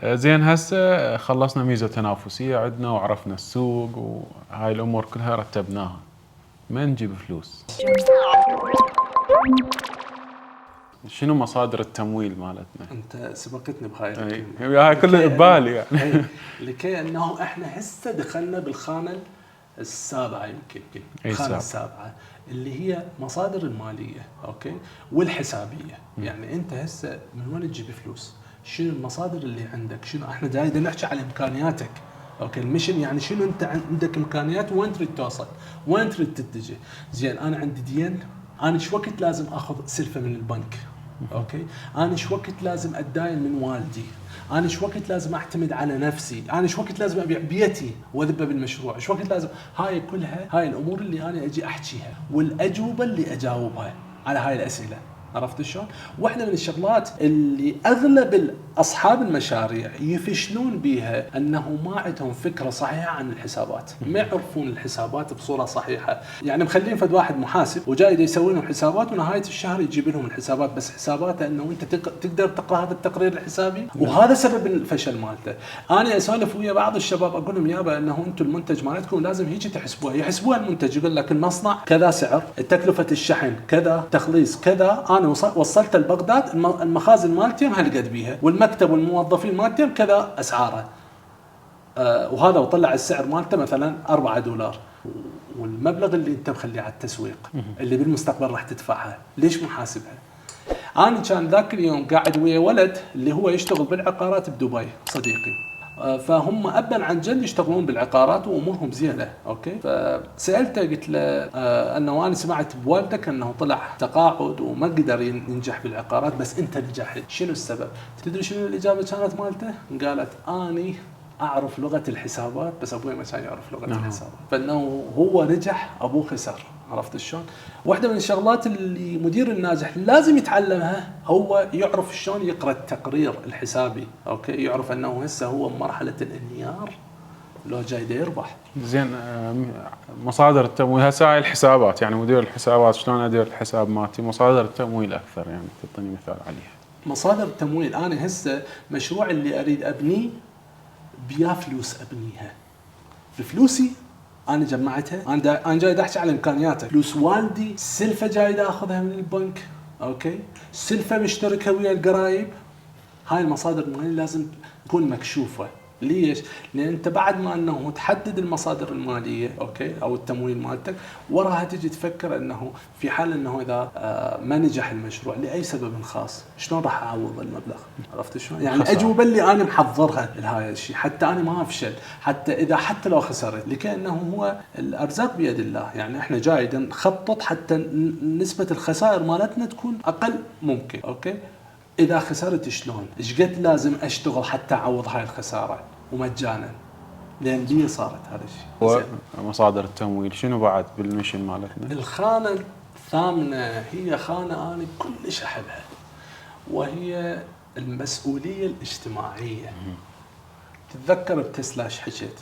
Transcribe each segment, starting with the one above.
زين هسه خلصنا ميزة تنافسية عندنا وعرفنا السوق وهاي الأمور كلها رتبناها، من نجيب فلوس؟ شنو مصادر التمويل مالتنا؟ انت سبقتني بهاي الكلمة. هاي كله ببالي يعني. لكي انه احنا هسه دخلنا بالخانة السابعة يمكن الخانة السابعة اللي هي مصادر المالية، اوكي، والحسابية. يعني انت هسه من وين تجيب فلوس؟ شنو المصادر اللي عندك؟ شنو احنا جاي نحكي على امكانياتك، اوكي، المشن يعني شنو انت عندك امكانيات، وين تريد توصل، وين تريد تتجه. زين انا عندي دين، انا شو وقت لازم اخذ سلفة من البنك، اوكي، انا شو وقت لازم اتداين من والدي، انا شو وقت لازم اعتمد على نفسي، انا شو وقت لازم ابيع بيتي واذبه بالمشروع، شو وقت لازم. هاي كلها هاي الامور اللي انا اجي احكيها والاجوبه اللي اجاوبها على هاي الاسئله. عرفت شلون؟ واحده من الشغلات اللي اغلب اصحاب المشاريع يفشلون بيها انه ما عندهم فكره صحيحه عن الحسابات، ما يعرفون الحسابات بصوره صحيحه. يعني مخلين فد واحد محاسب وجاي يسوي لهم حسابات ونهايه الشهر يجيب لهم الحسابات، بس حساباته انه انت تقدر تقرا هذا التقرير الحسابي، وهذا سبب الفشل مالته. انا اسولف ويا بعض الشباب اقول لهم يابا انه انتم المنتج مالتكم لازم هيك تحسبوها، يحسبوها المنتج يقول لك المصنع كذا سعر، تكلفه الشحن كذا، تخليص كذا، انا وصلت لبغداد المخازن مالتي هالقد بيها، والمكتب والموظفين مالتي كذا اسعاره، وهذا وطلع السعر مالته مثلا $4، والمبلغ اللي انت مخليه على التسويق اللي بالمستقبل راح تدفعها، ليش محاسبها؟ انا كان ذاك اليوم قاعد ويا ولد اللي هو يشتغل بالعقارات بدبي، صديقي، فهم ابا عن جد يشتغلون بالعقارات وامورهم زينه، اوكي. فسالته قلت له انه انا سمعت بوالدك انه طلع تقاعد وما قدر ينجح بالعقارات، بس انت نجحت، شنو السبب؟ تدري شنو الاجابه كانت مالته؟ قالت اني اعرف لغه الحسابات بس ابوي ما كان يعرف لغه الحسابات، فانه هو نجح ابوه خسر. عرفت شلون؟ واحده من الشغلات اللي مدير الناجح لازم يتعلمها هو يعرف شلون يقرا التقرير الحسابي، اوكي، يعرف انه هسه هو بمرحله الانهيار لو جاي يربح. زين مصادر التمويل هسه هاي الحسابات، يعني مدير الحسابات شلون ادير الحساب مالتي، مصادر التمويل اكثر يعني تعطيني مثال عليها. مصادر التمويل، انا هسه مشروع اللي اريد ابنيه بيا فلوس ابنيها، بفلوسي انا جمعتها، انا جاي احكي على امكانياته، فلوس والدي سلفه جاي اخذها من البنك، اوكي، سلفه مشتركه ويا القرايب. هاي المصادر الماليه لازم تكون مكشوفه. ليش؟ لان انت بعد ما انه تحدد المصادر الماليه، اوكي، او التمويل مالتك، وراها تجي تفكر انه في حال انه اذا ما نجح المشروع لاي سبب خاص، شلون راح اعوض المبلغ؟ عرفت شلون؟ يعني الاجوبه اللي انا محضرها لهذا الشيء حتى انا ما افشل، حتى لو خسرت، لكنه هو الارزاق بيد الله. يعني احنا جاي نخطط حتى نسبه الخسائر مالتنا تكون اقل ممكن، اوكي. إذا خسرت شلون؟ إيش قد لازم أشتغل حتى أعوض هاي الخسارة ومجانا؟ لأن لي صارت هذا الشيء. مصادر التمويل شنو بعد بالمشن مالتنا؟ الخانة الثامنة هي خانة أنا كلش أحبها، وهي المسؤولية الاجتماعية. تتذكر بتسلا ايش حكيت؟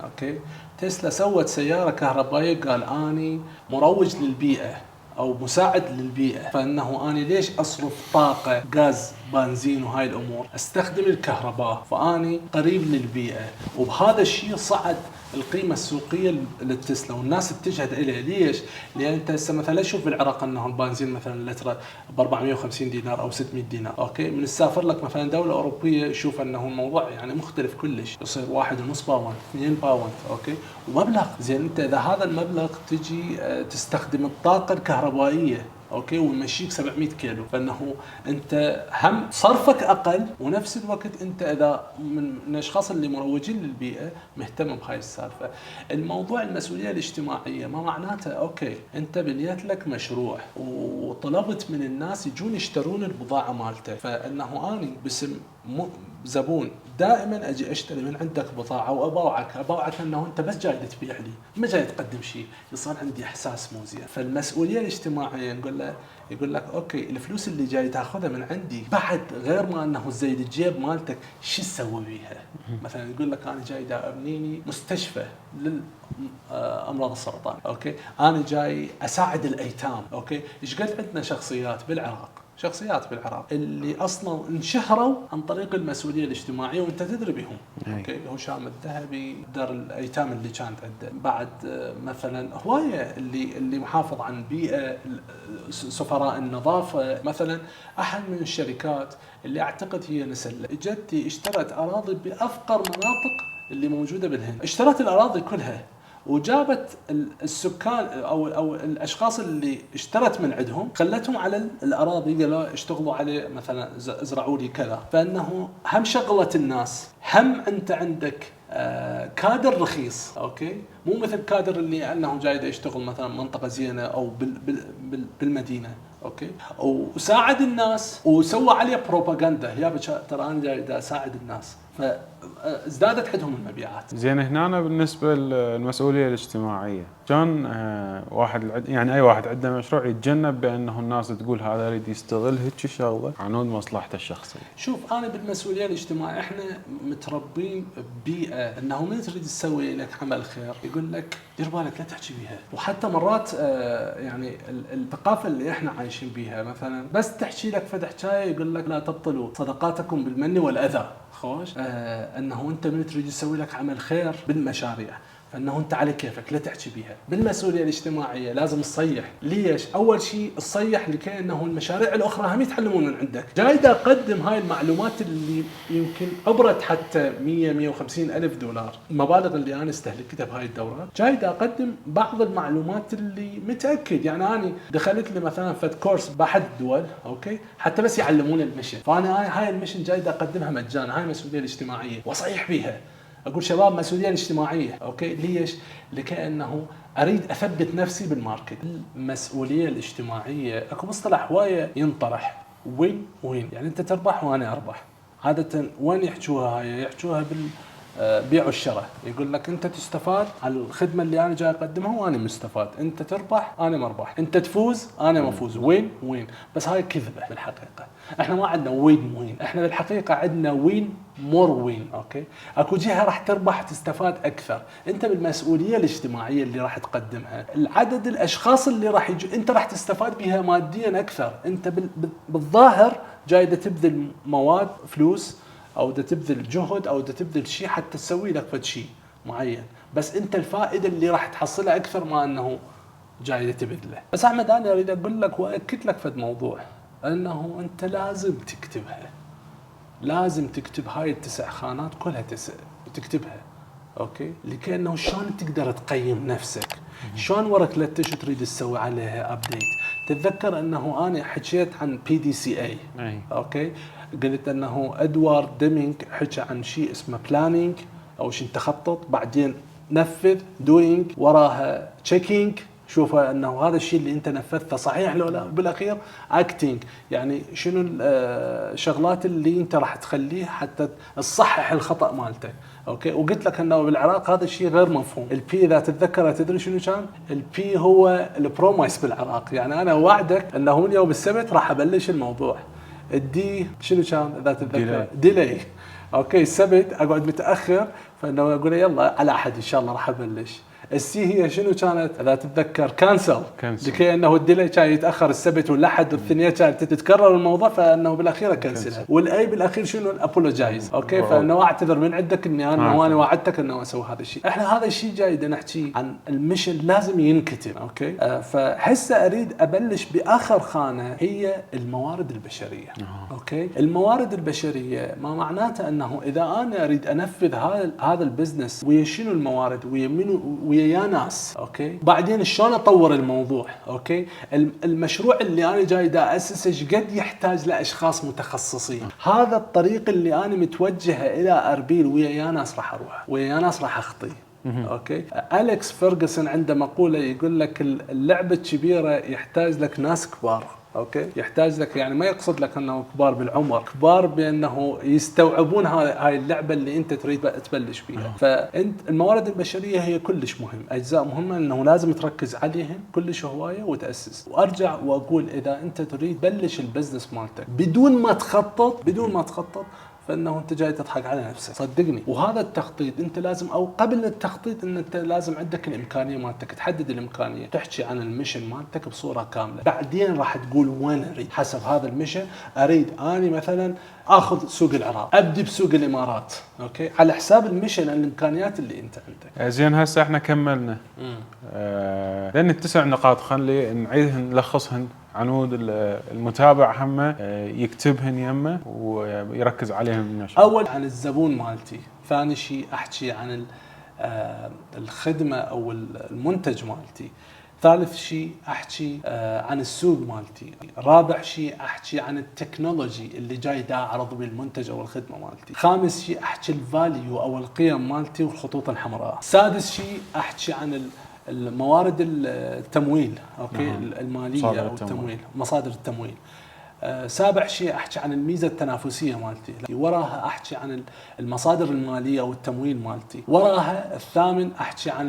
اوكي، تسلا سوت سيارة كهربائية، قال أني مروج للبيئة او مساعد للبيئه، فانه انا ليش اصرف طاقه غاز بنزين وهاي الامور، استخدم الكهرباء، فاني قريب للبيئه. وبهذا الشيء صعد القيمه السوقيه للتسلا والناس اتجهت اليه. ليش؟ لان انت هسه مثلا شوف بالعراق انه البنزين مثلا لتره ب 450 دينار او 600 دينار، اوكي، من تسافر لك مثلا دوله اوروبيه شوف انه الموضوع يعني مختلف كلش، يصير 1.5 باوند 2 باوند، اوكي، ومبلغ. زين انت اذا هذا المبلغ تجي تستخدم الطاقه الكهربائيه، اوكي، ويمشيك 700 كيلو، فانه انت هم صرفك اقل، ونفس الوقت انت اذا من الاشخاص اللي مروجين للبيئه مهتم بهاي السالفه. الموضوع المسؤوليه الاجتماعيه ما معناته اوكي انت بنيت لك مشروع وطلبت من الناس يجون يشترون البضاعه مالته، فانه اني باسم زبون دائما اجي اشتري من عندك بضاعه وابوعك انه انت بس جاي تبيع لي، ما جاي تقدم شيء، يصير عندي احساس مو زين. فالمسؤوليه الاجتماعيه نقول له، يقول لك اوكي الفلوس اللي جاي تاخذها من عندي بعد غير ما انه تزيد الجيب مالتك، شو تسوي بيها؟ مثلا يقول لك انا جاي دا ابنيني مستشفى للامراض السرطان، اوكي، انا جاي اساعد الايتام، اوكي. ايش قد عندنا شخصيات بالعراق شخصيات بالعراق اللي اصلا انشهروا عن طريق المسؤوليه الاجتماعيه وانت تدري بهم. اوكي، هشام الذهبي، دار الايتام اللي كانت عنده، بعد مثلا هوايه اللي محافظ عن بيئه، سفراء النظافه مثلا. احد من الشركات اللي اعتقد هي نسل اجت اشترت اراضي بافقر مناطق اللي موجوده بالهند، اشترت الاراضي كلها وجابت السكان او الاشخاص اللي اشترت من عندهم، خلتهم على الاراضي، قالوا اشتغلوا عليه مثلا، ازرعوا لي كذا. فانه هم شغلت الناس، هم انت عندك كادر رخيص. اوكي، مو مثل كادر اللي انه جاي يشتغل مثلا منطقه زينه او بالمدينه. اوكي، وساعد الناس وسوى عليه بروباغندا، يا ترى انا جاي اساعد الناس، فازدادت عندهم المبيعات. زين هنا بالنسبه للمسؤوليه الاجتماعيه، كان واحد يعني اي واحد عنده مشروع يتجنب بانه الناس تقول هذا يريد يستغل هيك شغله عنود مصلحته الشخصيه. شوف، انا بالمسؤوليه الاجتماعيه احنا متربين ببيئه انه من تريد تسوي لك عمل خير يقول لك دير بالك لا تحكي بيها. وحتى مرات يعني الثقافه اللي احنا عايشين بيها مثلا، بس تحكي لك فد حكايه يقول لك لا تبطلوا صدقاتكم بالمن والاذى. خوش انه انت من تريد تسوي لك عمل خير بالمشاريع، فانه انت على كيفك لا تحكي بيها. بالمسؤوليه الاجتماعيه لازم تصيح. ليش؟ اول شيء تصيح لكي انه المشاريع الاخرى هم يتعلمون من عندك. جاي اقدم هاي المعلومات اللي يمكن عبرت حتى 150 الف دولار، المبالغ اللي انا استهلكتها بهاي الدورات، جاي اقدم بعض المعلومات اللي متاكد. يعني انا دخلت لي مثلا فد كورس باحد الدول، اوكي، حتى بس يعلمون المشن، فانا هاي المشن جاي اقدمها مجانا. هاي المسؤوليه الاجتماعيه واصيح بيها، اقول شباب مسؤوليه اجتماعيه. اوكي، ليش؟ لكأنه اريد اثبت نفسي بالماركت. المسؤوليه الاجتماعيه اكو مصطلح هوايه ينطرح، وين وين، يعني انت تربح وانا اربح. عاده وين يحكوها هاي؟ يحكوها بيع والشراء. يقول لك انت تستفاد على الخدمه اللي انا جاي اقدمها وانا مستفاد، انت تربح انا مربح، انت تفوز انا مفوز. وين وين، بس هاي كذبه بالحقيقه. احنا ما عندنا وين وين، احنا بالحقيقه عندنا وين مور وين. اوكي، اكو جهه راح تربح تستفاد اكثر. انت بالمسؤوليه الاجتماعيه اللي راح تقدمها، العدد الاشخاص اللي راح انت راح تستفاد بها ماديا اكثر. انت بالظاهر جاي تبذل مواد فلوس، او تبذل جهد، او تبذل شيء حتى تسوي لك فد شيء معين، بس انت الفائده اللي راح تحصلها اكثر ما انه جاي تبذله. بس احمد، انا اريد اقول لك واكد لك فد موضوع، انه انت لازم تكتبها، لازم تكتب هاي التسع خانات كلها تكتبها. اوكي، لكنه شلون تقدر تقيم نفسك، شلون ورا 3 اشهر تريد تسوي عليها ابديت. تتذكر انه انا حكيت عن PDCA. اوكي، قلت انه ادوارد ديمينج حكى عن شيء اسمه بلانينج، او شيء تخطط، بعدين نفذ دوينج، وراها تشيكينج، شوف انه هذا الشيء اللي انت نفذته صحيح لو لا، بالاخير اكتينج، يعني شنو الشغلات اللي انت راح تخليه حتى تصحح الخطا مالته. اوكي، وقلت لك انه بالعراق هذا الشيء غير مفهوم. البي اذا تتذكر تدري شنو كان؟ البي هو البرومايس بالعراق، يعني انا وعدك انه من يوم السبت راح ابلش الموضوع. الدي شنو كان اذا تتذكر؟ ديلي. اوكي، السبت اقعد متاخر، فانه اقول يلا على احد ان شاء الله راح ابلش. السي هي شنو كانت اذا تتذكر؟ كانسل. لكي انه الديلي كان يتاخر السبت والاحد والثنين كانت تتكرر الموضوع، فانه بالاخير كنسلها. والاي بالاخير شنو؟ الابولوجايز. اوكي، فانه اعتذر من عندك اني انا وعدتك انه اسوي هذا الشيء. احنا هذا الشيء جاي نحكي عن المشن لازم ينكتب. اوكي، فحسه اريد ابلش باخر خانه، هي الموارد البشريه. اوكي، الموارد البشريه ما معناته انه اذا انا اريد انفذ هذا البزنس، ويا شنو الموارد، ويا منو، ويا ناس. اوكي، بعدين شلون اطور الموضوع. اوكي، المشروع اللي انا جاي دا اسسه ايش قد يحتاج لاشخاص متخصصين. هذا الطريق اللي انا متوجهه الى اربيل، ويا ناس راح اروح، ويا ناس راح اخطي. اوكي، أليكس فيرغسون عنده مقوله يقول لك اللعبه الكبيره يحتاج لك ناس كبار. اوكي، يحتاج لك، يعني ما يقصد لك انه كبار بالعمر، كبار بانه يستوعبون هاي اللعبه اللي انت تريد تبلش بيها. فانت الموارد البشريه هي كلش مهم، اجزاء مهمه انه لازم تركز عليهم كلش هوايه وتاسس. وارجع واقول اذا انت تريد تبلش البزنس مالتك بدون ما تخطط فانه انت جاي تضحك على نفسك صدقني. وهذا التخطيط انت لازم، او قبل التخطيط ان انت لازم عندك الامكانيه مالتك، تحدد الامكانيه، تحكي عن الميشن مالتك بصوره كامله. بعدين راح تقول وين اريد حسب هذا الميشن. اريد اني مثلا اخذ سوق العراق، ابدي بسوق الامارات، اوكي، على حساب الميشن الامكانيات اللي انت عندك. زين هسه احنا كملنا لان التسع نقاط خلي نعيدهن نلخصهن عنود المتابع همه يكتبهن يمه ويركز عليهم بالنشر. اول عن الزبون مالتي، ثاني شيء احكي عن الخدمه او المنتج مالتي، ثالث شيء احكي عن السوق مالتي، رابع شيء احكي عن التكنولوجي اللي جاي دا اعرض بالمنتج او الخدمه مالتي، خامس شيء احكي الفاليو او القيم مالتي والخطوط الحمراء، سادس شيء احكي عن الموارد التمويل، اوكي، الماليه او التمويل، مصادر التمويل. سابع شيء احكي عن الميزه التنافسيه مالتي، وراها احكي عن المصادر الماليه او التمويل مالتي، وراها الثامن احكي عن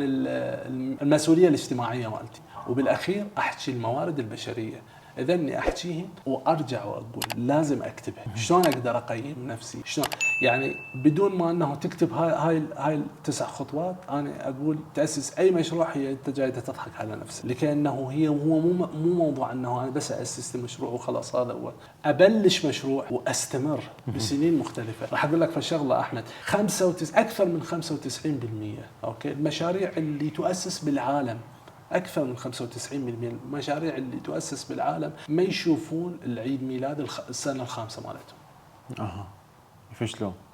المسؤوليه الاجتماعيه مالتي، وبالاخير احكي الموارد البشريه. اذا اني احكيهم وارجع واقول لازم اكتبها. شلون اقدر اقيم نفسي؟ شلون يعني بدون ما انه تكتب هاي التسع خطوات؟ انا اقول تاسس اي مشروع هي انت جاي تضحك على نفسك، لكنه هو مو موضوع انه انا بس اسست مشروع وخلاص. هذا هو ابلش مشروع واستمر بسنين مختلفه. راح اقول لك فشغله احمد، اكثر من 95% اوكي المشاريع اللي تؤسس بالعالم، أكثر من 95% المشاريع اللي تؤسس بالعالم ما يشوفون العيد ميلاد السنة الخامسة مالتهم.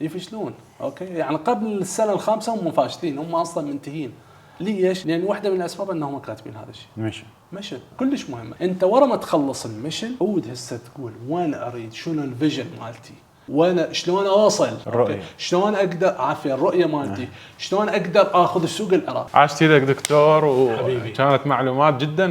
يفشلون. أوكي، يعني قبل السنة الخامسة هم فاشلين، هم أصلا منتهين. ليش؟ لأن واحدة من الأسباب أنهم كاتبين هذا الشيء. ميشن كلش مهمة. أنت ورا ما تخلص الميشن عود هسه تقول وين أريد، شنو الفيجن مالتي، وانا شلون اوصل، الرؤية، شلون اقدر عافيه الرؤيه مالتي، شلون اقدر اخذ السوق العراقي. عاشت لك دكتور وكانت معلومات جدا